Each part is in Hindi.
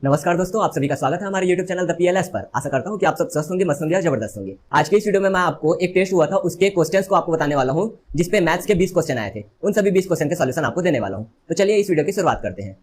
नमस्कार दोस्तों, आप सभी का स्वागत है हमारे YouTube चैनल द PLS पर। आशा करता हूं कि आप सब स्वस्थ होंगे, मस्त होंगे और जबरदस्त होंगे। आज के इस वीडियो में मैं आपको एक टेस्ट हुआ था उसके क्वेश्चंस को आपको बताने वाला हूं, जिसपे मैथ्स के 20 क्वेश्चन आए थे। उन सभी 20 क्वेश्चन के सॉल्यूशन आपको देने वाला हूं। तो चलिए इस वीडियो की शुरुआत करते हैं।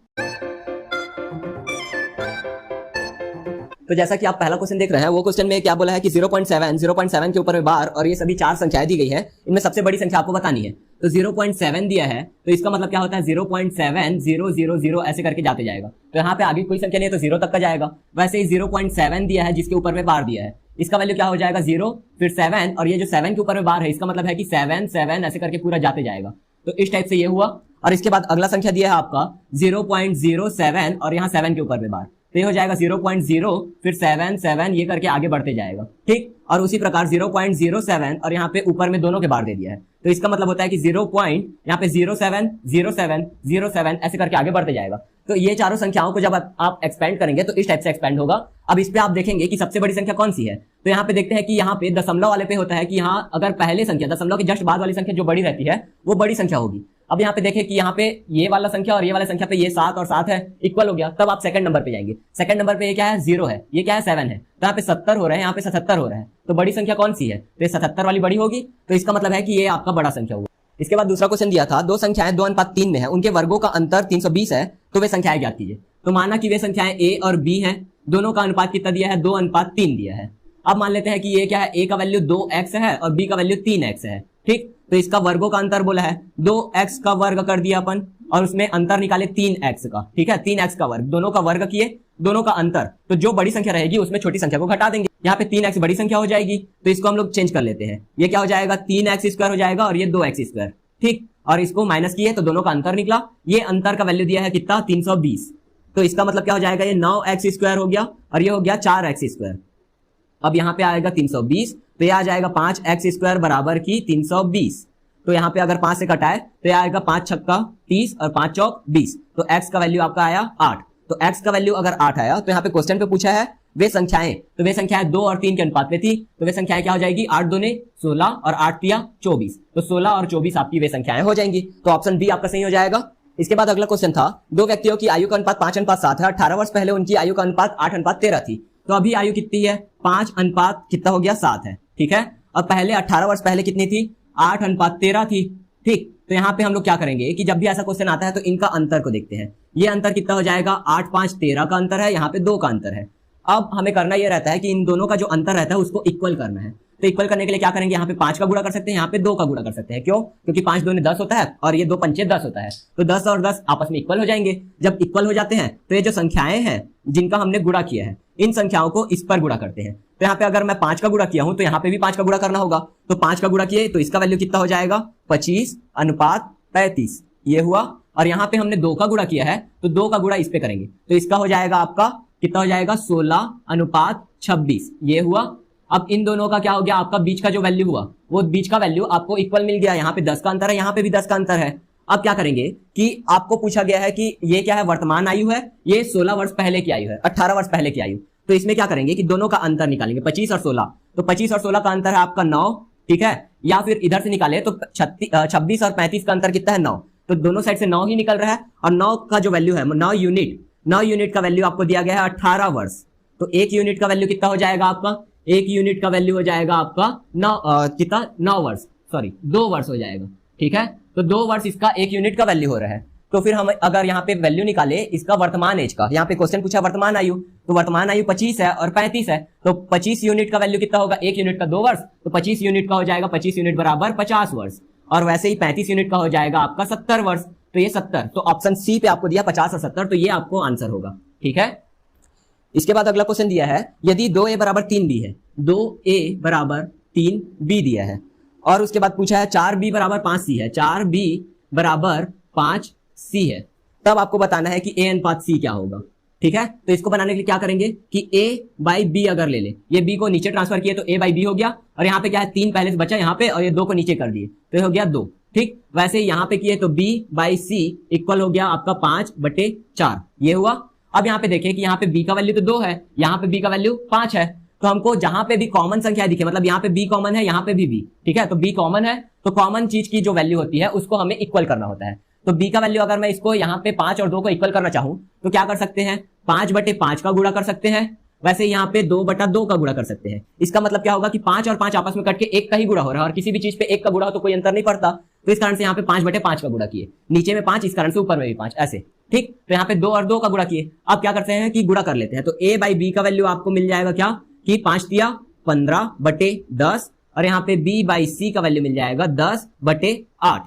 तो जैसा कि आप पहला क्वेश्चन देख रहे हैं, वो क्वेश्चन में क्या बोला है कि 0.7 के ऊपर में बार और ये सभी 4 संख्याएं दी गई है। इनमें सबसे बड़ी संख्या आपको बतानी है। तो 0.7 दिया है, तो इसका मतलब क्या होता है 0.7000 ऐसे करके जाते जाएगा। तो यहाँ पे आगे कोई संख्या नहीं है तो 0 तक का जाएगा। वैसे ही 0.7 दिया है जिसके ऊपर में बार दिया है, इसका वैल्यू क्या हो जाएगा 0 फिर 7 और ये जो 7 के ऊपर में बार है इसका मतलब है कि 7 ऐसे करके पूरा जाते जाएगा। तो इस टाइप से ये हुआ। और इसके बाद अगला संख्या दिया है आपका 0.07 और यहाँ 7 के ऊपर में बार, तो ये हो जाएगा 0.0 फिर 7 ये करके आगे बढ़ते जाएगा। ठीक, और उसी प्रकार 0.07 और यहाँ पे ऊपर में दोनों के बार दे दिया है, तो इसका मतलब होता है कि 0. यहाँ पे 07 ऐसे करके आगे बढ़ते जाएगा। तो ये चारों संख्याओं को जब आप एक्सपेंड करेंगे तो इस टाइप से एक्सपेंड होगा। अब इस पे आप देखेंगे कि सबसे बड़ी संख्या कौन सी है। तो यहाँ पे देखते हैं कि यहाँ पे दशमलव वाले पे होता है कि यहाँ अगर पहले संख्या दशमलव के जस्ट बाद वाली संख्या जो बड़ी रहती है वो बड़ी संख्या होगी। अब यहाँ पे देखें कि यहाँ पे ये वाला संख्या और ये वाला संख्या पे ये 7 और 7 है, इक्वल हो गया। तब आप सेकंड नंबर पे जाएंगे। सेकंड नंबर पे ये क्या है 0 है, ये क्या है 7 है। तो यहाँ पे 70 हो रहे हैं, यहाँ पे 77 हो रहे हैं। तो बड़ी संख्या कौन सी है, तो ये 77 वाली बड़ी होगी। तो इसका मतलब है कि ये आपका बड़ा संख्या होगा। इसके बाद दूसरा क्वेश्चन दिया था, दो संख्याएं 2:3 में है, उनके वर्गों का अंतर 320 है, तो वे संख्याएं ज्ञात कीजिए। तो माना कि वे संख्याएं A और B हैं, दोनों का अनुपात कितना दिया है 2:3 दिया है। अब मान लेते हैं कि ये क्या है, A का वैल्यू 2x है और B का वैल्यू 3x है। ठीक, तो इसका वर्गों का अंतर बोला है, 2x का वर्ग कर दिया अपन और उसमें अंतर निकाले 3x का। ठीक है, 3x का वर्ग, दोनों का वर्ग किए, दोनों का अंतर, तो जो बड़ी संख्या रहेगी उसमें छोटी संख्या को घटा देंगे। यहाँ पे 3x बड़ी संख्या हो जाएगी, तो इसको हम लोग चेंज कर लेते हैं। ये क्या हो जाएगा 3x² हो जाएगा और ये 2x²। ठीक, और इसको माइनस किए तो दोनों का अंतर निकला। ये अंतर का वैल्यू दिया है कितना 320, तो इसका मतलब क्या हो जाएगा ये 9x² हो गया और ये हो गया 4x²। अब यहाँ पे आएगा 320, तो ये आ जाएगा 5x² बराबर की 320। तो यहाँ पे अगर 5 से कटाए तो ये आएगा 5 छक्का 30 और 5 चौक 20। तो x का वैल्यू आपका आया 8। तो x का वैल्यू अगर 8 आया तो यहाँ पे क्वेश्चन पे पूछा है वे संख्याएं, तो वे संख्याएं 2 और 3 के अनुपात में थी। तो वे संख्याएं क्या हो जाएगी 8 दूने 16 और 8 तिया 24। तो 16 और 24 आपकी वे संख्याएं हो जाएंगी। तो ऑप्शन बी आपका सही हो जाएगा। इसके बाद अगला क्वेश्चन था, दो व्यक्तियों की आयु का अनुपात 5:7 है। 18 वर्ष पहले उनकी आयु का अनुपात 8:13 थी। तो अभी आयु कितनी है 5 अनुपात कितना हो गया 7 है। ठीक है, और पहले 18 वर्ष पहले कितनी थी 8:13 थी। ठीक, तो यहाँ पे हम लोग क्या करेंगे कि जब भी ऐसा क्वेश्चन आता है तो इनका अंतर को देखते हैं। ये अंतर कितना हो जाएगा 8 5 13 का अंतर है, यहाँ पे 2 का अंतर है। अब हमें करना ये रहता है कि इन दोनों का जो अंतर रहता है उसको इक्वल करना है। तो इक्वल करने के लिए क्या करेंगे, यहाँ पे 5 का गुणा कर सकते हैं, यहाँ पे 2 का गुणा कर सकते हैं। क्यों, क्योंकि 5 दूने 10 होता है और ये 2 पंचे 10 होता है। तो 10 और 10 आपस में इक्वल हो जाएंगे। जब इक्वल हो जाते हैं तो ये जो संख्याएं हैं जिनका हमने गुणा किया है, इन संख्याओं को इस पर गुणा करते हैं। तो यहाँ पे अगर मैं 5 का गुणा किया हूं तो यहाँ पे भी 5 का गुणा करना होगा। तो 5 का गुणा किए तो इसका वैल्यू कितना हो जाएगा 25:35 ये हुआ। और यहाँ पे हमने 2 का गुणा किया है तो 2 का गुणा इस पे करेंगे तो इसका हो जाएगा आपका कितना हो जाएगा 16:26 ये हुआ। अब इन दोनों का क्या हो गया, आपका बीच का जो वैल्यू हुआ वो बीच का वैल्यू आपको इक्वल मिल गया। यहाँ पे 10 का अंतर है, यहाँ पे भी 10 का अंतर है। अब क्या करेंगे कि आपको पूछा गया है कि ये क्या है वर्तमान आयु है, ये 16 वर्ष पहले की आयु है, 18 वर्ष पहले की आयु। तो इसमें क्या करेंगे कि दोनों का अंतर निकालेंगे 25 और 16। तो 25 और 16 का अंतर है आपका 9। ठीक है, या फिर इधर से निकाले तो 26 और 35 का अंतर कितना है 9। तो दोनों साइड से 9 ही निकल रहा है और 9 का जो वैल्यू है 9 यूनिट का वैल्यू आपको दिया गया है 18 वर्ष। तो 1 यूनिट का वैल्यू कितना हो जाएगा आपका, 1 यूनिट का वैल्यू हो जाएगा आपका 9 वर्ष, सॉरी 2 वर्ष हो जाएगा। ठीक है, तो 2 वर्ष इसका 1 यूनिट का वैल्यू हो रहा है। तो फिर हम अगर यहाँ पे वैल्यू निकाले इसका वर्तमान एज का, यहाँ पे क्वेश्चन पूछा वर्तमान आयु, तो वर्तमान आयु 25 है और 35 है। तो 25 यूनिट का वैल्यू कितना होगा, 1 यूनिट का 2 वर्ष, तो 25 यूनिट का हो जाएगा 25 यूनिट बराबर 50 वर्ष। और वैसे ही 35 यूनिट का हो जाएगा आपका 70 वर्ष। तो ये 70, तो ऑप्शन सी पे आपको दिया 50 और 70, तो ये आपको आंसर होगा। ठीक है, इसके बाद अगला क्वेश्चन दिया है, यदि 2a बराबर 3b है, 2a बराबर 3b दिया है और उसके बाद पूछा है 4b बराबर 5c है, 4b बराबर 5c है, तब आपको बताना है कि a अनुपात c क्या होगा। ठीक है, तो इसको बनाने के लिए क्या करेंगे कि a/b अगर ले ले, ये b को नीचे ट्रांसफर किए तो a/b हो गया और यहाँ पे क्या है 3 पहले से बचा यहाँ पे और ये 2 को नीचे कर दिए तो ये हो गया 2। ठीक, वैसे यहाँ पे किए तो b/c इक्वल हो गया आपका 5/4 ये हुआ। अब यहाँ पे देखें कि यहाँ पे b का वैल्यू तो 2 है, यहाँ पे b का वैल्यू 5 है। तो हमको जहां पे भी कॉमन संख्या दिखे, मतलब यहाँ पे b कॉमन है, यहाँ पे भी b, ठीक है, तो b कॉमन है तो कॉमन चीज की जो वैल्यू होती है उसको हमें इक्वल करना होता है। तो b का वैल्यू अगर मैं इसको यहाँ पे 5 और 2 को इक्वल करना चाहूं तो क्या कर सकते हैं, 5/5 का गुणा कर सकते हैं, वैसे यहाँ पे 2/2 का गुणा कर सकते हैं। इसका मतलब क्या होगा कि 5 और 5 आपस में कट के 1 का ही गुणा हो रहा है, और किसी भी चीज पे 1 का गुणा हो तो कोई अंतर नहीं पड़ता, तो इस कारण से यहाँ पे 5/5 का गुणा किए, नीचे में 5 इस कारण से ऊपर में भी 5, ऐसे ठीक। तो यहाँ पे 2 और 2 का गुणा किए। अब क्या करते हैं कि गुणा कर लेते हैं, तो a/b का वैल्यू आपको मिल जाएगा क्या कि 5 × 15/10, और यहाँ पे b/c का वैल्यू मिल जाएगा 10/8।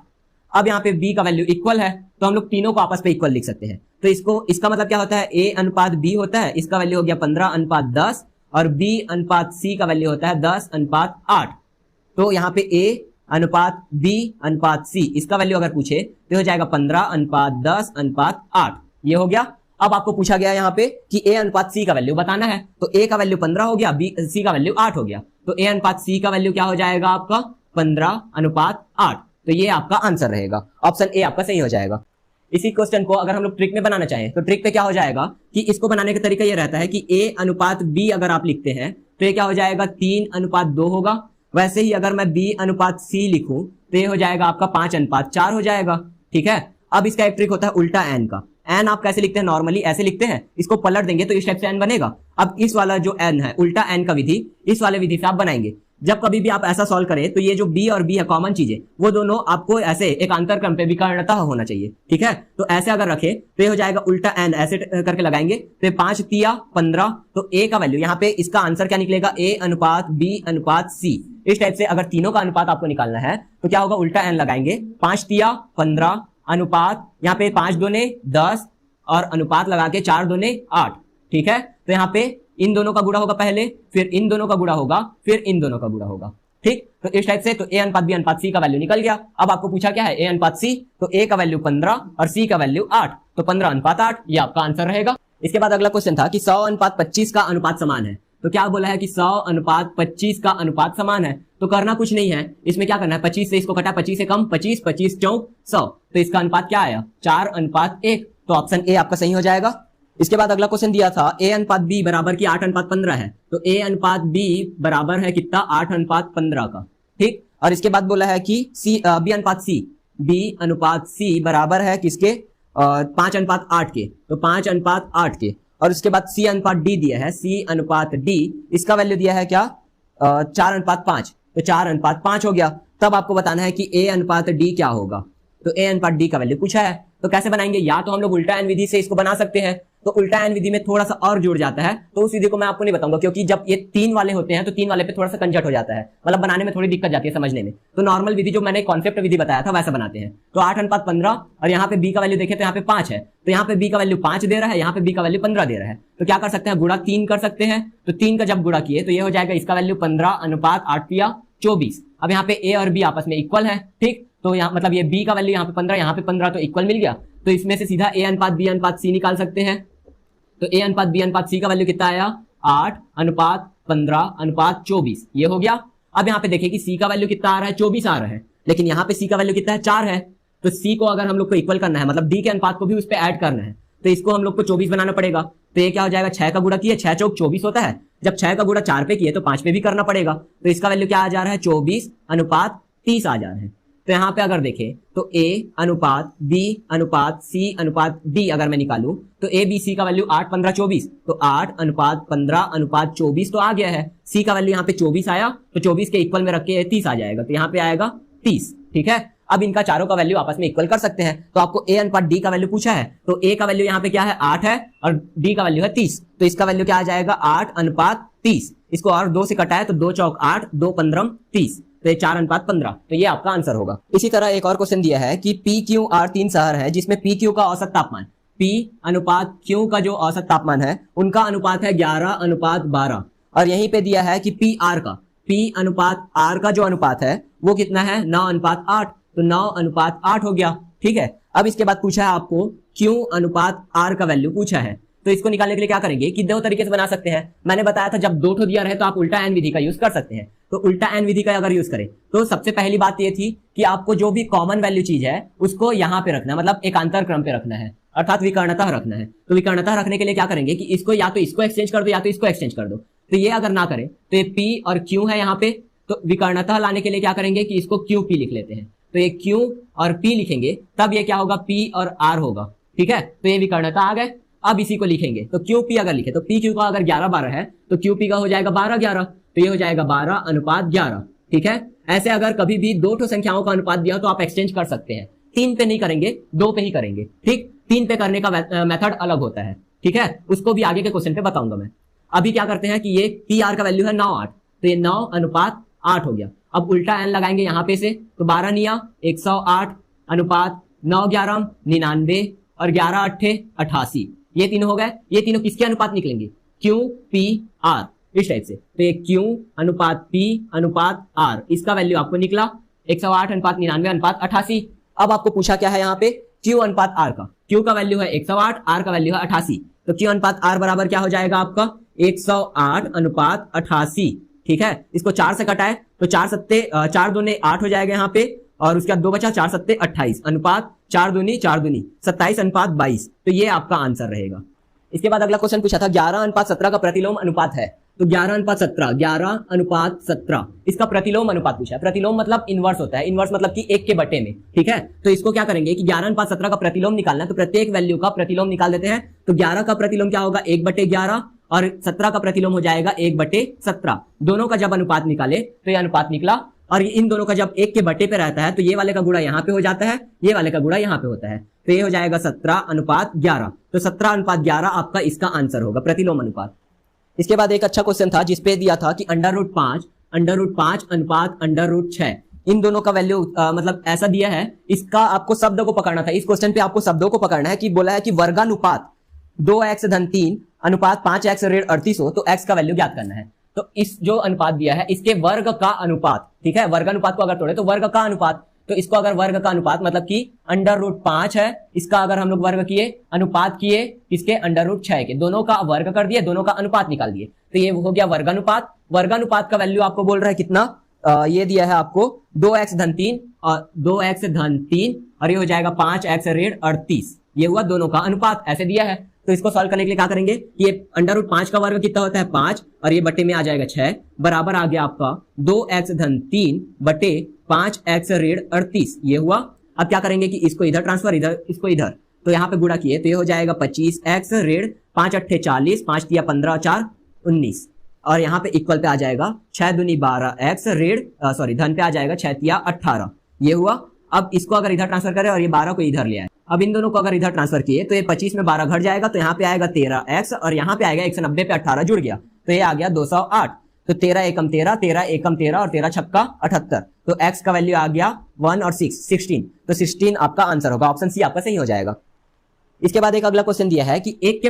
अब यहाँ पे b का वैल्यू इक्वल है, तो हम लोग तीनों को आपस पे इक्वल लिख सकते हैं। तो इसका मतलब क्या होता है, a/b होता है, इसका वैल्यू हो गया 15/10, और b/c का वैल्यू होता है 10/8। तो यहाँ पे a/b/c इसका वैल्यू अगर पूछे तो हो जाएगा 15/10/8, ये हो गया। अब आपको पूछा गया यहाँ पे कि a/c का वैल्यू बताना है, तो a का वैल्यू 15 हो गया, c का वैल्यू 8 हो गया, तो a/c का वैल्यू क्या हो जाएगा आपका 15/8। तो ये आपका आंसर रहेगा, ऑप्शन ए आपका सही हो जाएगा। इसी क्वेश्चन को अगर हम लोग ट्रिक में बनाना चाहें तो ट्रिक पे क्या हो जाएगा कि इसको बनाने का तरीका ये रहता है कि a/b अगर आप लिखते हैं तो ये क्या हो जाएगा 3/2 होगा। वैसे ही अगर मैं b/c लिखूं तो ये हो जाएगा आपका 5/4 हो जाएगा, ठीक है। अब इसका एक ट्रिक होता है उल्टा n का। n आप कैसे लिखते हैं, नॉर्मली ऐसे लिखते हैं, इसको पलट देंगे तो इस टाइप से n बनेगा। अब इस वाला जो n है, उल्टा n का विधि, इस वाले विधि से आप बनाएंगे। जब कभी भी आप ऐसा सॉल्व करें तो ये जो b और b है कॉमन चीजें, वो दोनों आपको ऐसे एक अंतर क्रम पे विकर्णता होना चाहिए, ठीक है। तो ऐसे अगर रखे तो ये हो जाएगा उल्टा n, ऐसे करके लगाएंगे तो 5×3=15, तो a का वैल्यू यहाँ पे इसका आंसर क्या निकलेगा a/b/c। इस टाइप से अगर तीनों का अनुपात आपको निकालना है तो क्या होगा, उल्टा n लगाएंगे, 5×3=15 अनुपात यहाँ पे 5×2=10 और अनुपात लगा के 4×2=8, ठीक है। तो यहाँ पे इन दोनों का गुणा होगा पहले, फिर इन दोनों का गुणा होगा, फिर इन दोनों का गुणा होगा, ठीक। तो इस टाइप से तो a/b/c का वैल्यू निकल गया। अब आपको पूछा क्या है a/c, तो a का वैल्यू 15 और c का वैल्यू 8, तो 15/8 ये आपका आंसर रहेगा। इसके बाद अगला क्वेश्चन था कि 100:25 का अनुपात समान है। तो क्या बोला है कि 100:25 का अनुपात समान है, तो करना कुछ नहीं है, इसमें क्या करना है, 25 से इसको घटा, 25 से कम 25, 25 चौक 100, तो इसका अनुपात क्या आया 4:1, तो ऑप्शन ए आपका सही हो जाएगा। इसके बाद अगला क्वेश्चन दिया था a/b बराबर की 8:15 है, तो a/b बराबर है कितना 8:15 का, ठीक। और इसके बाद बोला है कि b/c बराबर है किसके 5:8 के, तो 5:8 के। और उसके बाद c/d दिया है, c/d इसका वैल्यू दिया है क्या 4:5, तो 4:5 हो गया। तब आपको बताना है कि a/d क्या होगा, तो a/d का वैल्यू पूछा है। तो कैसे बनाएंगे, या तो हम लोग उल्टा n विधि से इसको बना सकते हैं, तो उल्टा n विधि में थोड़ा सा और जुड़ जाता है, तो उस विधि को मैं आपको नहीं बताऊंगा, क्योंकि जब ये 3 वाले होते हैं तो 3 वाले पे थोड़ा सा कंजट हो जाता है, मतलब बनाने में थोड़ी दिक्कत जाती है समझने में। तो नॉर्मल विधि जो मैंने कॉन्सेप्ट विधि बताया था वैसा बनाते हैं। तो 8:15 और यहाँ पे b का वैल्यु देखे तो यहाँ पे 5 है, तो यहाँ पे b का वैल्यू 5 दे रहा है, यहाँ पे b का वैल्यू 15 दे रहा है, तो क्या कर सकते हैं, गुणा 3 कर सकते हैं। तो 3 का जब गुणा किए तो ये हो जाएगा इसका वैल्यू 15:8=24। अब यहाँ पे a और b आपस में इक्वल है, ठीक। तो यहाँ मतलब ये b का वैल्यू यहाँ पे 15, यहाँ पे 15, तो इक्वल मिल गया। तो इसमें से सीधा a/b/c निकाल सकते हैं। तो a/b/c का वैल्यू कितना आया 8:15:24, ये हो गया। अब यहाँ पे देखिए कि c का वैल्यू कितना आ रहा है 24 आ रहा है, लेकिन यहाँ पे c का वैल्यू कितना है 4 है। तो c को अगर हम लोग को इक्वल करना है, मतलब d के अनुपात को भी उस पर ऐड करना है, तो इसको हम लोग को 24 बनाना पड़ेगा। तो ये क्या हो जाएगा, 6 का गुणा किए 6 चौक 24 होता है, जब 6 का गुणा 4 पे किए तो 5 पे भी करना पड़ेगा। तो इसका वैल्यू क्या आ जा रहा है 24:30 आ जा रहा है। तो यहाँ पे अगर देखें तो a/b/c/d अगर मैं निकालूं तो a/b/c का वैल्यू 8:15:24, तो 8:15:24 तो आ गया है। c का वैल्यू यहाँ पे 24 आया, तो 24 के इक्वल में रख के 30 आ जाएगा, तो यहाँ पे आएगा 30, ठीक है। अब इनका चारों का वैल्यू आपस में इक्वल कर सकते हैं। तो आपको a/d का वैल्यू पूछा है, तो a का वैल्यू यहाँ पे क्या है 8 है और d का वैल्यू है 30, तो इसका वैल्यू क्या आ जाएगा 8:30। इसको और 2 से कटाए तो 2 चौक 8, 2 15 30, तो 4:15, तो ये आपका आंसर होगा। इसी तरह एक और क्वेश्चन दिया है कि PQR 3 शहर है जिसमें PQ का औसत तापमान P/Q का जो औसत तापमान है उनका अनुपात है 11:12, और यहीं पे दिया है कि PR का P/R का जो अनुपात है वो कितना है 9:8, तो 9:8 हो गया, ठीक है। अब इसके बाद पूछा है आपको Q/R का वैल्यू पूछा है, तो इसको निकालने के लिए क्या करेंगे कि 2 तरीके से बना सकते हैं। मैंने बताया था जब 2 दिया रहे तो आप उल्टा n विधि का यूज कर सकते हैं। तो उल्टा n विधि का अगर यूज करें तो सबसे पहली बात ये थी कि आपको जो भी कॉमन वैल्यू चीज है उसको यहाँ पे रखना है, मतलब एकांतर क्रम पे रखना है, अर्थात विकर्णता रखना है। तो विकर्णता रखने के लिए क्या करेंगे कि इसको या तो इसको एक्सचेंज कर दो या तो इसको एक्सचेंज कर दो। तो ये अगर ना करें तो ये P और Q है यहाँ पे, तो विकर्णता लाने के लिए क्या करेंगे कि इसको QP लिख लेते हैं। तो ये Q और P लिखेंगे तब ये क्या होगा P और R होगा, ठीक है। तो ये विकर्णता आ गए। अब इसी को लिखेंगे तो क्यू पी अगर लिखे तो पी क्यू का अगर 11-12 है तो क्यू पी का हो जाएगा 12-11, तो ये हो जाएगा 12:11। ठीक है, ऐसे अगर कभी भी दो ठो संख्याओं का अनुपात दिया तो आप एक्सचेंज कर सकते हैं, 3 पे नहीं करेंगे 2 पे ही करेंगे। ठीक, 3 पे करने का मेथड अलग होता है। ठीक है, उसको भी आगे के क्वेश्चन पे बताऊंगा मैं। अभी क्या करते हैं कि ये पी आर का वैल्यू है 9:8, तो ये 9:8 हो गया। अब उल्टा एन लगाएंगे यहाँ पे से, तो 12 निया 108 अनुपात 9-11 99 और 11-8 88, ये तीनों हो गए। ये तीनों किसके अनुपात निकलेंगे? क्यू पी आर, इस टाइप से। तो ये क्यू अनुपात पी अनुपात आर, इसका वैल्यू आपको निकला 108 अनुपात 99 अनुपात 88। अब आपको पूछा क्या है यहाँ पे? क्यू अनुपात आर का। क्यू का वैल्यू है 108, आर का वैल्यू है 88, तो क्यू अनुपात आर बराबर क्या हो जाएगा आपका? 108 अनुपात 88। ठीक है, इसको 4 से कटाए तो 4 दूने 8 हो जाएगा यहाँ पे, और उसके बाद 2 बचा, 4 सत्ते 28 अनुपात 4 दूनी 27 अनुपात 22, तो ये आपका आंसर रहेगा। इसके बाद अगला क्वेश्चन पूछा था 11:17 का प्रतिलोम अनुपात है, तो 11:17 इसका प्रतिलोम अनुपात पूछा है। प्रतिलोम मतलब इनवर्स होता है, इनवर्स मतलब कि 1 के बटे में। ठीक है, तो इसको क्या करेंगे कि 11:17 का प्रतिलोम निकालना है, तो प्रत्येक वैल्यू का प्रतिलोम निकाल देते हैं। तो 11 का प्रतिलोम क्या होगा? 1/11, और 17 का प्रतिलोम हो जाएगा 1/17। दोनों का जब अनुपात निकाले तो ये अनुपात निकला, और इन दोनों का जब 1 के बटे पे रहता है तो ये वाले का गुणा यहाँ पे हो जाता है, ये वाले का गुणा यहाँ पे होता है, तो ये हो जाएगा 17:11। तो 17:11 आपका इसका आंसर होगा, प्रतिलोम अनुपात। इसके बाद एक अच्छा क्वेश्चन था जिसपे दिया था कि √5 अनुपात √6, इन दोनों का वैल्यू मतलब ऐसा दिया है। इसका आपको शब्द को पकड़ना था, इस क्वेश्चन पे आपको शब्दों को पकड़ना है। कि बोला है कि वर्गानुपात 2x-3 अनुपात 5x-38 हो तो x का वैल्यू ज्ञात करना है। तो इस जो अनुपात दिया है इसके वर्ग का अनुपात, ठीक है, वर्ग अनुपात को अगर तोड़े तो वर्ग का अनुपात, तो इसको अगर वर्ग का अनुपात मतलब कि √5 है, इसका अगर हम लोग वर्ग किए, अनुपात किए किसके? √6 के, दोनों का वर्ग कर दिए, दोनों का अनुपात निकाल दिए, तो ये हो गया वर्गानुपात। वर्गानुपात का वैल्यू आपको बोल रहा है कितना? ये दिया है आपको 2x-3 और 2x-3, और ये हो जाएगा 5x-38, ये हुआ दोनों का अनुपात, ऐसे दिया है। तो इसको सॉल्व करने के लिए क्या करेंगे? ये √5 का वर्ग कितना होता है? 5, और ये बटे में आ जाएगा 6, बराबर आ गया आपका 2x-3 बटे 5x-38, ये हुआ। अब क्या करेंगे कि इसको इधर ट्रांसफर, इधर इसको इधर, तो यहाँ पे गुणा किए तो ये हो जाएगा 25x, 5 8 40, 5 3 15 4 19, और यहाँ पे इक्वल पे आ जाएगा 6 दूनी 12x, धन पे आ जाएगा 6 3 18, ये हुआ। अब इसको अगर इधर ट्रांसफर करें और ये 12 को इधर ले आए, अब इन दोनों को अगर इधर ट्रांसफर किए तो ये 25 में 12 घट जाएगा, तो यहाँ पे आएगा 13x, और यहाँ पे आएगा 190 पे 18 जुड़ गया, तो ये आ गया 208। तो 13 एकम 13, 13 एकम 13 और 13 छक्का 78, तो x का वैल्यू आ गया 1 और 6 16, तो 16 आपका आंसर होगा, ऑप्शन सी आपका सही हो जाएगा। इसके बाद एक अगला क्वेश्चन दिया है कि 1 के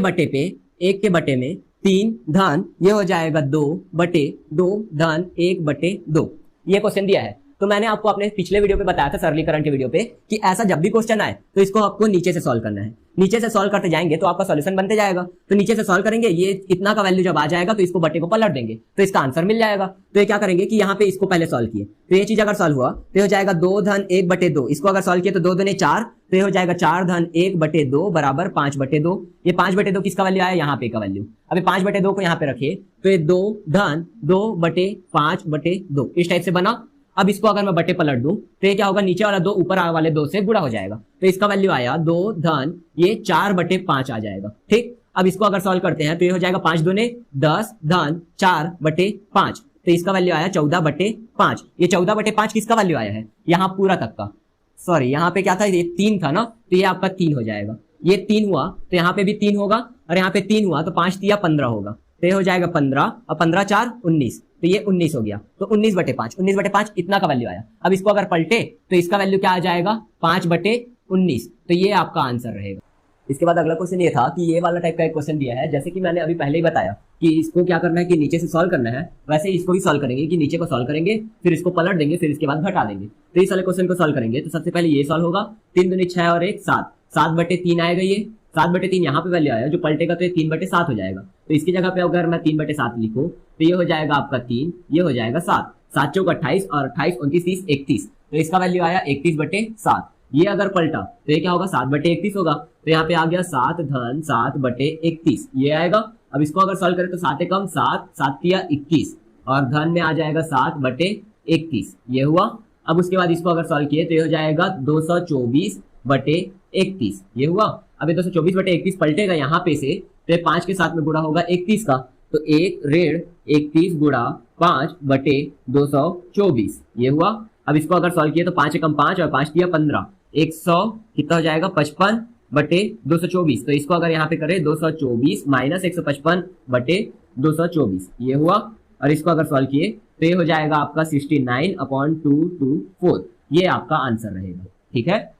बटे में 3 धन, ये हो जाएगा 2/2 धन 1/2, ये क्वेश्चन दिया है। तो मैंने आपको अपने पिछले वीडियो पे बताया था, सरलीकरण के वीडियो पे, कि ऐसा जब भी क्वेश्चन आए तो इसको आपको नीचे से सॉल्व करना है। नीचे से सॉल्व करते जाएंगे तो आपका सॉल्यूशन बनते जाएगा। तो नीचे से सॉल्व करेंगे, ये इतना का वैल्यू जब आ जाएगा तो इसको बटे को पलट देंगे तो इसका आंसर मिल जाएगा। तो ये क्या करेंगे कि यहाँ पे इसको पहले सॉल्व किए, तो ये चीज अगर सॉल्व हुआ तो हो जाएगा 2 धन 1/2, इसको अगर सॉल्व किए तो 2 दूने 4, तो ये हो जाएगा 4 धन 1/2 बराबर 5/2। ये 5/2 किसका वैल्यू आया? यहाँ पे का वैल्यू। अभी 5/2 को यहाँ पे रखे तो ये 2 धन 2/5/2, इस टाइप से बना। अब इसको अगर मैं बटे पलट दूं तो ये क्या होगा? नीचे वाला 2 ऊपर वाले 2 से गुणा हो जाएगा, तो इसका वैल्यू आया 2 धन ये 4/5 आ जाएगा। ठीक, अब इसको अगर सॉल्व करते हैं तो ये हो जाएगा 5 दूने 10 धन 4/5, तो इसका वैल्यू आया 14/5। ये 14/5 किसका वैल्यू आया है? यहाँ पूरा तक का, सॉरी यहाँ पे क्या था? ये 3 था ना, तो ये आपका 3 हो जाएगा। ये 3 हुआ तो यहाँ पे भी 3 होगा, और यहाँ पे 3 हुआ तो 5 3 15 होगा, तो ये हो जाएगा 15, और 15 4 19, तो ये 19 हो गया। तो 19/5 इतना का वैल्यू आया। अब इसको अगर पलटे तो इसका वैल्यू क्या आ जाएगा? 5/19, तो ये आपका आंसर रहेगा। इसके बाद अगला क्वेश्चन ये था कि ये वाला टाइप का एक क्वेश्चन दिया है, जैसे कि मैंने अभी पहले ही बताया कि इसको क्या करना है कि नीचे से सॉल्व करना है, वैसे इसको भी सॉल्व करेंगे कि नीचे को सॉल्व करेंगे, फिर इसको पलट देंगे, फिर इसके बाद घटा देंगे। तो इस वाले क्वेश्चन को सॉल्व करेंगे तो सबसे पहले ये सॉल्व होगा, 3 दूनी 6 और 1 7, 7/3 आएगा, ये 7/3 यहाँ पे वैल्यू आया, जो पलटेगा तो ये 3/7 हो जाएगा। तो इसकी जगह पे अगर मैं 3/7 लिखूं तो ये हो जाएगा आपका 3, ये हो जाएगा 7, 7 चौक 28 और 28 29 30 31, तो इसका वैल्यू आया 31/7। ये अगर पलटा तो ये क्या होगा? 7/31 होगा, तो यहाँ पे आ गया 7 धन 7/31, ये आएगा। अब इसको अगर सॉल्व करें तो 7 एकम 7, 7 तिया 21, और धन में आ जाएगा 7/31, ये हुआ। अब उसके बाद इसको अगर सॉल्व किए तो ये हो जाएगा 224/31, ये हुआ। अब ये 224 बटे 31 पलटेगा यहाँ पे से, तो 5 के साथ में गुणा होगा 31 का, तो 1 ऋण 31 गुणा 5 बटे 224 ये हुआ। अब इसको अगर सॉल्व किया तो 5 एकम 5 और 5 दिया 15, 100 कितना हो जाएगा 55 बटे 224। तो इसको अगर यहाँ पे करें 224 माइनस 155 बटे 224 ये हुआ। और इसको अगर सॉल्व किए तो ये हो जाएगा आपका 69/224, ये आपका आंसर रहेगा। ठीक है,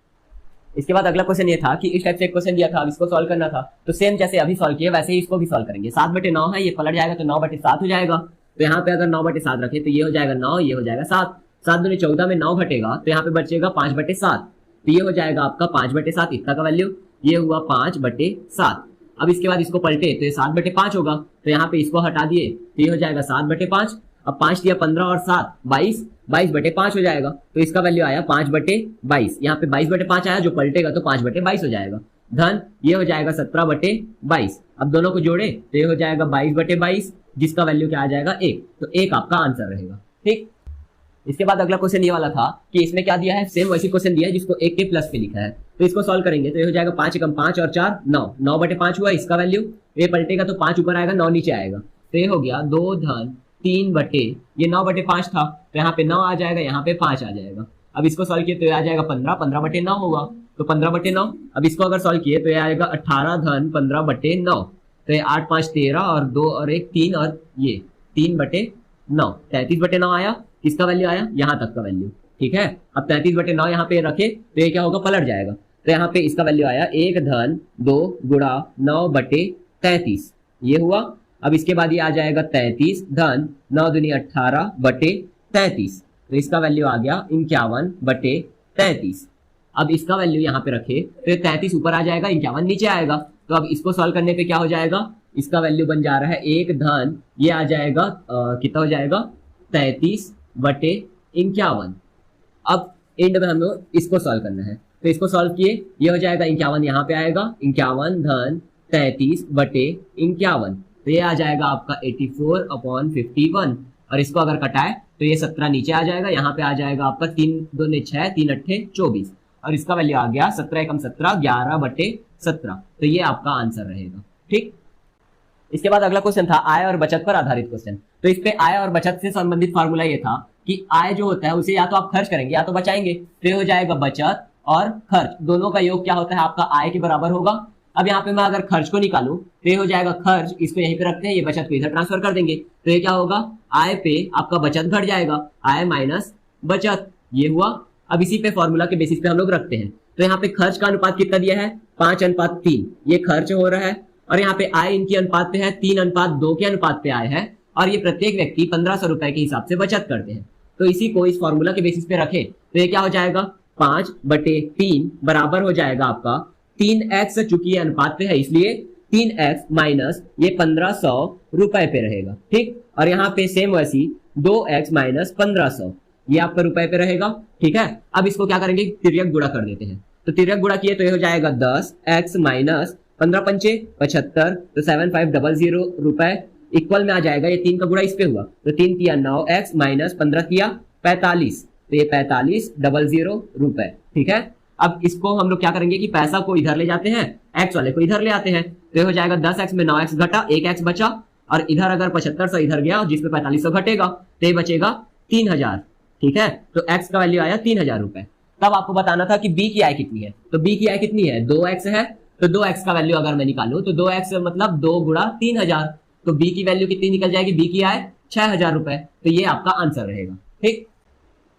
इसके बाद अगला क्वेश्चन ये था कि इस टाइप से एक क्वेश्चन दिया था, अब इसको सॉल्व करना था। तो सेम जैसे अभी सॉल्व किया वैसे ही इसको भी सॉल्व करेंगे। 7 बटे 9 है, ये पलट जाएगा तो 9 बटे 7 हो जाएगा। तो यहाँ पे अगर 9 बटे 7 रखे तो ये हो जाएगा 9, ये हो जाएगा 7, 7 दूनी 14 में 9 घटेगा तो यहाँ पे बचेगा 5 बटे 7, तो ये हो जाएगा आपका 5 बटे 7 इतना का वैल्यू, ये हुआ 5 बटे 7। अब इसके बाद इसको पलटे तो ये 7 बटे 5 होगा, तो यहाँ पे इसको हटा दिए तो ये हो जाएगा 7 बटे 5। अब 5 दिया 15 और 7 22, 22 बटे 5 हो जाएगा, तो इसका वैल्यू आया 5 बटे 22। यहाँ पे 22 बटे 5 आया, जो पलटेगा तो 5 बटे 22 हो जाएगा। धन ये हो जाएगा 17 बटे 22। अब दोनों को जोड़े तो ये हो जाएगा 22 बटे 22, जिसका वैल्यू क्या आ जाएगा 1, तो 1 आपका आंसर रहेगा। ठीक, इसके बाद अगला क्वेश्चन ये वाला था कि इसमें क्या दिया है, सेम वैसी क्वेश्चन दिया है जिसको 1 के प्लस पे लिखा है। तो इसको सॉल्व करेंगे तो ये हो जाएगा 5 एकम 5 और 4 9, 9 बटे 5 हुआ इसका वैल्यू, ये पलटेगा तो 5 ऊपर आएगा 9 नीचे आएगा, तो ये हो गया 2 धन 3 बटे, ये 9 बटे 5 था तो यहाँ पे 9 आ जाएगा, यहाँ पे 5 आ जाएगा। अब इसको सॉल्व किए तो ये आ जाएगा 15, 15 बटे 9 होगा, तो 15 बटे 9। अब इसको अगर सॉल्व किए तो ये आएगा 18 धन 15 बटे 9, तो ये 8 5 13 और 2 और 1 3 और ये 3 बटे 9, 33 बटे 9 आया। किसका वैल्यू आया, यहाँ तक का वैल्यू। ठीक है, अब 33 बटे 9 यहाँ पे रखे तो ये क्या होगा, पलट जाएगा। तो यहाँ पे इसका वैल्यू आया 1 धन 2 गुणा 9 बटे 33 ये हुआ। अब इसके बाद ये आ जाएगा 33 धन 9 दूनी 18 बटे 33, तो इसका वैल्यू आ गया 51 बटे 33। अब इसका वैल्यू यहाँ पे रखे तो 33 ऊपर आ जाएगा, 51 नीचे आएगा। तो अब इसको सॉल्व करने पे क्या हो जाएगा, इसका वैल्यू बन जा रहा है 1 धन ये आ जाएगा कितना हो जाएगा 33 बटे 51। अब एंड में हमें इसको सॉल्व करना है, तो इसको सॉल्व किए ये हो जाएगा 51 यहाँ पे आएगा, 51 धन 33 बटे 51, तो ये आ जाएगा आपका 84/51। और इसको अगर कटाए तो ये 17 नीचे आ जाएगा, यहाँ पे आ जाएगा आपका 3 दूने 6 3 अट्ठे 24, और इसका वैल्यू आ गया 17 एकम 17 11 बटे 17, तो ये आपका आंसर रहेगा। ठीक, इसके बाद अगला क्वेश्चन था आय और बचत पर आधारित क्वेश्चन। तो इस पे आय और बचत से संबंधित फार्मूला ये था कि आय जो होता है उसे या तो आप खर्च करेंगे या तो बचाएंगे, तो ये हो जाएगा बचत और खर्च दोनों का योग क्या होता है आपका आय के बराबर होगा। अब यहाँ पे मैं अगर खर्च को निकालूं तो ये हो जाएगा खर्च, इसको यहीं पे रखते हैं, ये बचत को इधर ट्रांसफर कर देंगे, तो ये क्या होगा आय पे आपका बचत घट जाएगा, आय माइनस बचत ये हुआ। अब इसी पे फॉर्मूला के बेसिस पे हम लोग रखते हैं, तो यहाँ पे खर्च का अनुपात कितना दिया है 5:3, ये खर्च हो रहा है, और यहाँ पे आय इनकी अनुपात पे है 3:2 के अनुपात पे आय है, और ये प्रत्येक व्यक्ति 1500 रुपए के हिसाब से बचत करते हैं। तो इसी को इस फॉर्मूला के बेसिस पे रखें तो ये क्या हो जाएगा 5/3 बराबर हो जाएगा आपका 3x, चूंकि ये अनुपात पे है इसलिए 3x माइनस ये 1500 रुपए पे रहेगा। ठीक, और यहाँ पे सेम वैसी 2x माइनस 1500 ये आपका रुपए पे रहेगा। ठीक है, अब इसको क्या करेंगे तिर्यक गुणा कर देते हैं, तो तिर्यक गुणा किए तो ये हो जाएगा 10x माइनस 15 पंचे 75, तो 7500 रुपए इक्वल में आ जाएगा, ये 3 का गुणा इस पे हुआ तो 3 तिया 9x माइनस 15 तिया 45, तो ये 4500 रुपए। ठीक है, अब इसको हम लोग क्या करेंगे कि पैसा को इधर ले जाते हैं, x वाले को इधर ले आते हैं, तो ये हो जाएगा 10x में 9x घटा 1x बचा, और इधर अगर 7500 इधर गया जिसमें 4500 घटेगा तो ये बचेगा 3000। ठीक है, तो x का वैल्यू आया 3000 रुपए। तब आपको बताना था कि b की आय कितनी है, तो b की आय कितनी है 2x है, तो 2x का वैल्यू अगर मैं निकालूं तो 2x मतलब 2 गुणा 3000, तो b की वैल्यू कितनी निकल जाएगी, b की आय 6000 रुपए, तो ये आपका आंसर रहेगा। ठीक,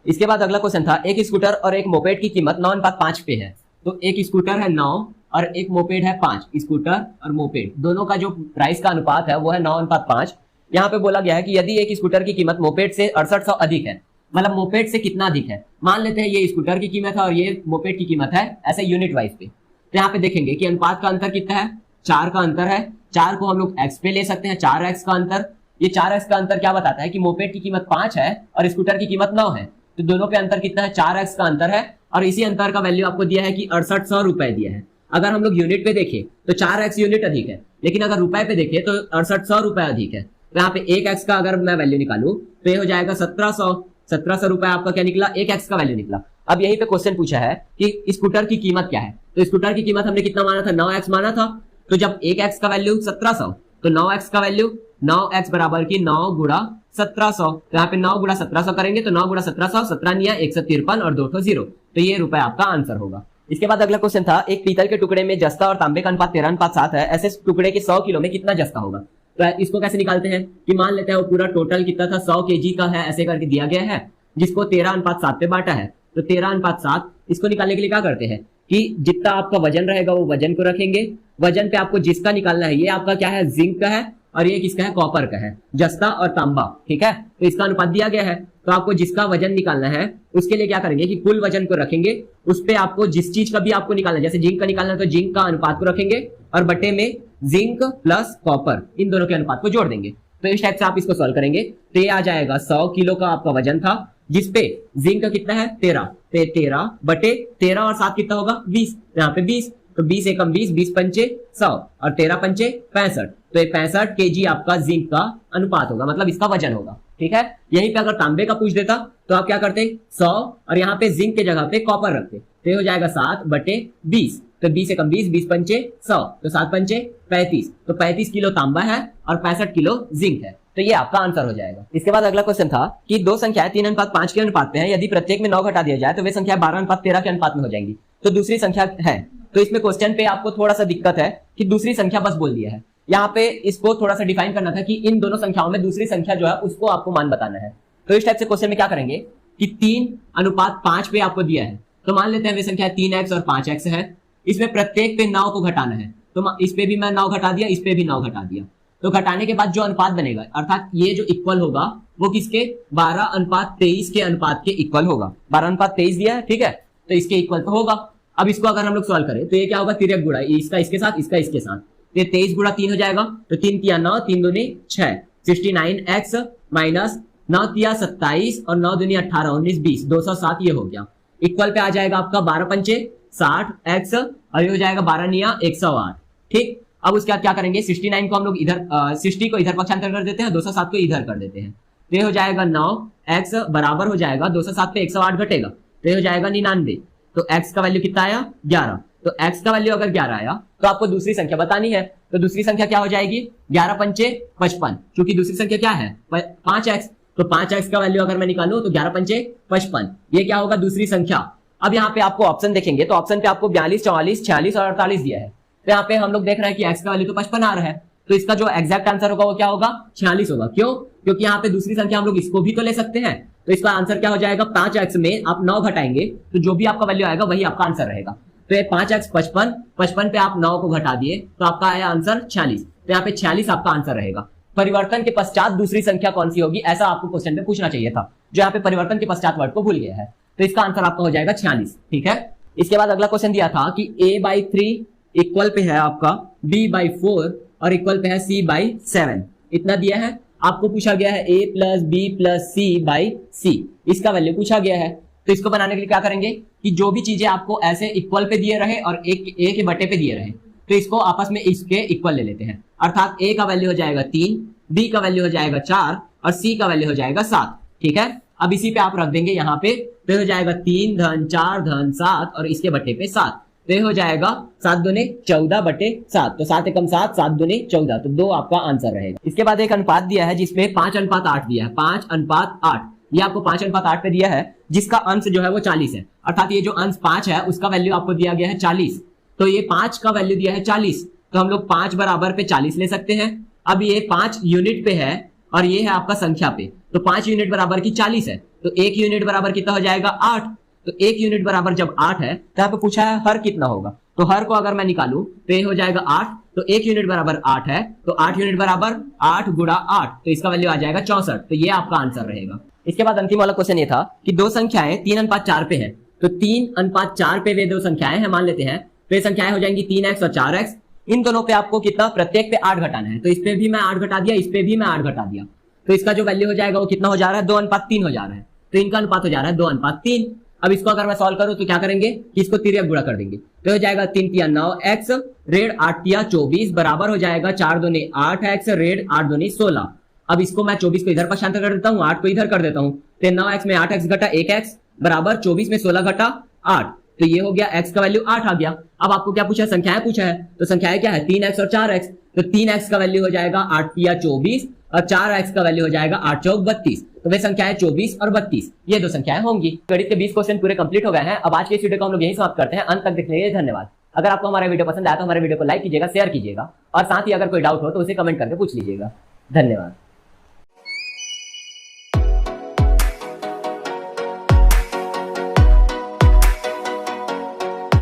इसके बाद अगला क्वेश्चन था एक स्कूटर और एक मोपेड की कीमत 9:5 पे है। तो एक स्कूटर है 9 और एक मोपेड है 5, स्कूटर और मोपेड दोनों का जो प्राइस का अनुपात है वो है 9:5। यहाँ पे बोला गया है कि यदि एक स्कूटर की कीमत मोपेड से 6800 अधिक है, मतलब मोपेड से कितना अधिक है, मान लेते हैं ये स्कूटर की कीमत है और ये मोपेड की कीमत है ऐसे यूनिट वाइज पे, तो यहाँ पे देखेंगे कि अनुपात का अंतर कितना है, 4 का अंतर है, 4 को हम लोग x पे ले सकते हैं, 4x का अंतर, ये 4x का अंतर क्या बताता है कि मोपेड की कीमत 5 है और स्कूटर की कीमत 9 है, तो दोनों पे अंतर कितना है 4x का अंतर है, और इसी अंतर का वैल्यू आपको दिया है कि 6800 रुपए दिया है। अगर हम लोग यूनिट पे देखें तो 4x यूनिट अधिक है, लेकिन अगर रुपए पे देखें तो 6800 रुपए अधिक है, तो यहाँ पे 1x का अगर मैं वैल्यू निकालूं तो ये हो जाएगा 1700 रुपए आपका क्या निकला, 1x का वैल्यू निकला। अब यही पे क्वेश्चन पूछा है कि स्कूटर की कीमत क्या है। तो स्कूटर की कीमत हमने कितना माना था, 9x माना था। तो जब 1x का वैल्यू 1700 तो 9x का वैल्यू 9x बराबर की 9 गुणा 1700। तो यहाँ पे 9 गुणा 1700 करेंगे तो 9 गुणा 1700 17 निया 153 और 2 0। तो ये रुपए आपका आंसर होगा। इसके बाद अगला क्वेश्चन था, एक पीतल के टुकड़े में जस्ता और तांबे का अनुपात 13:7 है, ऐसे टुकड़े के 100 किलो में कितना जस्ता होगा। तो इसको कैसे निकालते हैं कि मान लेते हैं वो पूरा टोटल कितना था, 100 kg का है, ऐसे करके दिया गया है, जिसको 13:7 पे बांटा है। तो 13:7 इसको निकालने के लिए क्या करते हैं कि जितना आपका वजन रहेगा वो वजन को रखेंगे, वजन पे आपको जिसका निकालना है, ये आपका क्या है, जिंक का है, और ये किसका है, कॉपर का है, जस्ता और तांबा। ठीक है, तो इसका अनुपात दिया गया है। तो आपको जिसका वजन निकालना है उसके लिए क्या करेंगे कि कुल वजन को रखेंगे, उस पे आपको जिस चीज का भी आपको निकालना है, जैसे जिंक का निकालना है तो जिंक का अनुपात को रखेंगे और बटे में जिंक प्लस कॉपर इन दोनों के अनुपात को जोड़ देंगे। तो इस टाइप से आप इसको सॉल्व करेंगे तो ये आ जाएगा 100 किलो का आपका वजन था, जिसपे जिंक का कितना है 13, तो 13 बटे 13 और 7 कितना होगा 20, यहाँ पे 20, तो 20 एकम 20, 20 पंचे 100 और 13 पंचे 65, तो ये 65 kg आपका जिंक का अनुपात होगा, मतलब इसका वजन होगा। ठीक है, यहीं पे अगर तांबे का पूछ देता तो आप क्या करते 100 और यहाँ पे जिंक के जगह पे कॉपर रखते, तो ये हो जाएगा 7 बटे 20, तो 20 एकम 20, 20 पंचे 100, तो 7 पंचे 35, तो 35 किलो तांबा है और 65 किलो जिंक है। तो ये आपका आंसर हो जाएगा। इसके बाद अगला क्वेश्चन था कि दो संख्याएं 3:5 के अनुपात में है, यदि प्रत्येक में 9 घटा दिया जाए तो वे संख्या 12:13 के अनुपात में हो जाएंगी। तो दूसरी संख्या है, तो इसमें क्वेश्चन पे आपको थोड़ा सा दिक्कत है कि दूसरी संख्या बस बोल दिया है। यहाँ पे इसको थोड़ा सा डिफाइन करना था कि इन दोनों संख्याओं में दूसरी संख्या जो है उसको आपको मान बताना है। तो इस टाइप से क्वेश्चन में क्या करेंगे कि 3:5 पे आपको दिया है, तो मान लेते हैं वे संख्या 3x और 5x है, इसमें प्रत्येक पे 9 को घटाना है, तो इस पे भी मैं 9 घटा दिया, इस पे भी 9 घटा दिया। तो घटाने के बाद जो अनुपात बनेगा, अर्थात ये जो इक्वल होगा वो किसके 12:23 के अनुपात के इक्वल होगा। 12:23 दिया है, ठीक है, तो इसके इक्वल तो होगा। अब इसको अगर हम लोग सॉल्व करें तो ये क्या होगा, तिर्यक गुणा, इसका इसके साथ, इसका इसके साथ, ये 23 गुणा 3 हो जाएगा, तो 3 तिया 9, 3 दूनी 6, 69x माइनस 9 तिया 27 और 9 दूनी 18, 19 20, 207 ये हो गया। इक्वल पे आ जाएगा आपका 12 पंचे 60x और ये हो जाएगा 12 निया 108। ठीक, अब उसके बाद क्या करेंगे, 69 को हम लोग इधर 60 को इधर पक्षांतर कर देते हैं, 207 को इधर कर देते हैं, तो ये हो जाएगा 9x बराबर हो जाएगा 207 पे 108 घटेगा, तो ये हो जाएगा 99। तो x का वैल्यू कितना आया 11, तो x का वैल्यू अगर 11 आया तो आपको दूसरी संख्या बतानी है। तो दूसरी संख्या क्या हो जाएगी 11 पंचे 55, क्योंकि दूसरी संख्या क्या है 5x, तो 5x का वैल्यू अगर मैं निकालूं तो 11 पंचे 55, ये क्या होगा दूसरी संख्या। अब यहाँ पे आपको ऑप्शन देखेंगे तो ऑप्शन पे आपको 42, 44, 46 और 48 दिया है, तो यहाँ पे हम लोग देख रहे हैं कि x का वैल्यू तो 55 आ रहा है, तो इसका जो एग्जैक्ट आंसर होगा वो क्या होगा 46 होगा। क्यों, क्योंकि यहाँ पे दूसरी संख्या हम लोग इसको भी तो ले सकते हैं, तो इसका आंसर क्या हो जाएगा 5x में आप 9 घटाएंगे तो जो भी आपका वैल्यू आएगा वही आपका आंसर रहेगा। तो ये 5x 55, 55 पे आप 9 को घटा दिए तो आपका आया आंसर 46, तो यहाँ पे 46 आपका आंसर रहेगा। परिवर्तन के पश्चात दूसरी संख्या कौन सी होगी, ऐसा आपको क्वेश्चन में पूछना चाहिए था, जो यहाँ पे परिवर्तन के पश्चात वर्ड को भूल गया है, तो इसका आंसर आपका हो जाएगा 46। ठीक है, इसके बाद अगला क्वेश्चन दिया था कि a/3 इक्वल पे है आपका b/4 और इक्वल पे है c/7, इतना दिया है। आपको पूछा गया है a + b + c/c, इसका वैल्यू पूछा गया है। तो इसको बनाने के लिए क्या करेंगे कि जो भी चीजें आपको ऐसे इक्वल पे दिए रहे और एक a के बटे पे दिए रहे, तो इसको आपस में इसके इक्वल ले लेते हैं, अर्थात a का वैल्यू हो जाएगा 3, b का वैल्यू हो जाएगा 4 और c का वैल्यू हो जाएगा 7। ठीक है, अब इसी पे आप रख देंगे यहाँ पे, तो हो जाएगा 3 धन 4 धन 7 और इसके बटे पे 7, तो हो जाएगा 7 दूने 14 बटे 7, तो 7 एकम 7, 7 दूने 14, तो 2 आपका आंसर रहेगा। इसके बाद एक अनुपात दिया है जिसमें 5:8 दिया है, 5:8, ये आपको 5:8 पे दिया है, जिसका अंश जो है वो 40 है, अर्थात ये जो अंश 5 है उसका वैल्यू आपको दिया गया है 40, तो ये 5 का वैल्यू दिया है 40, तो हम लोग 5 बराबर पे 40 ले सकते हैं। अब ये 5 यूनिट पे है और ये है आपका संख्या पे, तो 5 यूनिट बराबर की 40 है, तो 1 यूनिट बराबर कितना हो जाएगा 8, तो 1 यूनिट बराबर जब 8 है तो यहाँ पे पूछा है हर कितना होगा, तो हर को अगर मैं निकालूं तो ये हो जाएगा 8, तो 1 यूनिट बराबर 8 है, तो 8 यूनिट बराबर 8 गुणा 8, तो इसका वैल्यू आ जाएगा 64, तो ये आपका आंसर रहेगा। इसके बाद अंतिम वाला क्वेश्चन ये था कि दो संख्याएं 3:4 पे है, तो 3:4 पे वे दो संख्याएं हैं मान लेते हैं, तो ये संख्याएं हो जाएंगी 3x और 4x, इन दोनों पे आपको कितना प्रत्येक पे 8 घटाना है, तो इस पे भी मैं 8 घटा दिया, इस पे भी मैं 8 घटा दिया, तो इसका जो वैल्यू हो जाएगा वो कितना हो जा रहा है 2:3 हो जा रहा है, तो इनका अनुपात हो जा रहा है 2:3। अब इसको अगर मैं सॉल्व करूं तो क्या करेंगे कि इसको तिर्यक गुणा कर देंगे, तो हो जाएगा 3 तिया 9x रेड 8 तिया 24 बराबर हो जाएगा 4 दूने 8x रेड 8 दूने 16। अब इसको मैं 24 को इधर पक्षांतर कर देता हूँ, 8 को इधर कर देता हूँ, तो 9x में 8x घटा 1x बराबर 24 में 16 घटा 8, तो ये हो गया x का वैल्यू 8 आ गया। अब आपको क्या पूछा है, संख्याएं पूछा है, तो संख्याएं क्या है 3x और 4x, तो 3x का वैल्यू हो जाएगा 8 या 24 और 4x का वैल्यू हो जाएगा 8 चौक 32, तो वे संख्याएं 24 और 32 ये दो संख्याएं होंगी। गणित के 20 क्वेश्चन पूरे कंप्लीट हो गए हैं। अब आज के इस वीडियो को हम लोग यही समाप्त करते हैं। अंत तक देखने के लिए धन्यवाद। अगर आपको हमारा वीडियो पसंद आया तो हमारे वीडियो को लाइक कीजिएगा, शेयर कीजिएगा और साथ ही अगर कोई डाउट हो तो उसे कमेंट करके पूछ लीजिएगा। धन्यवाद।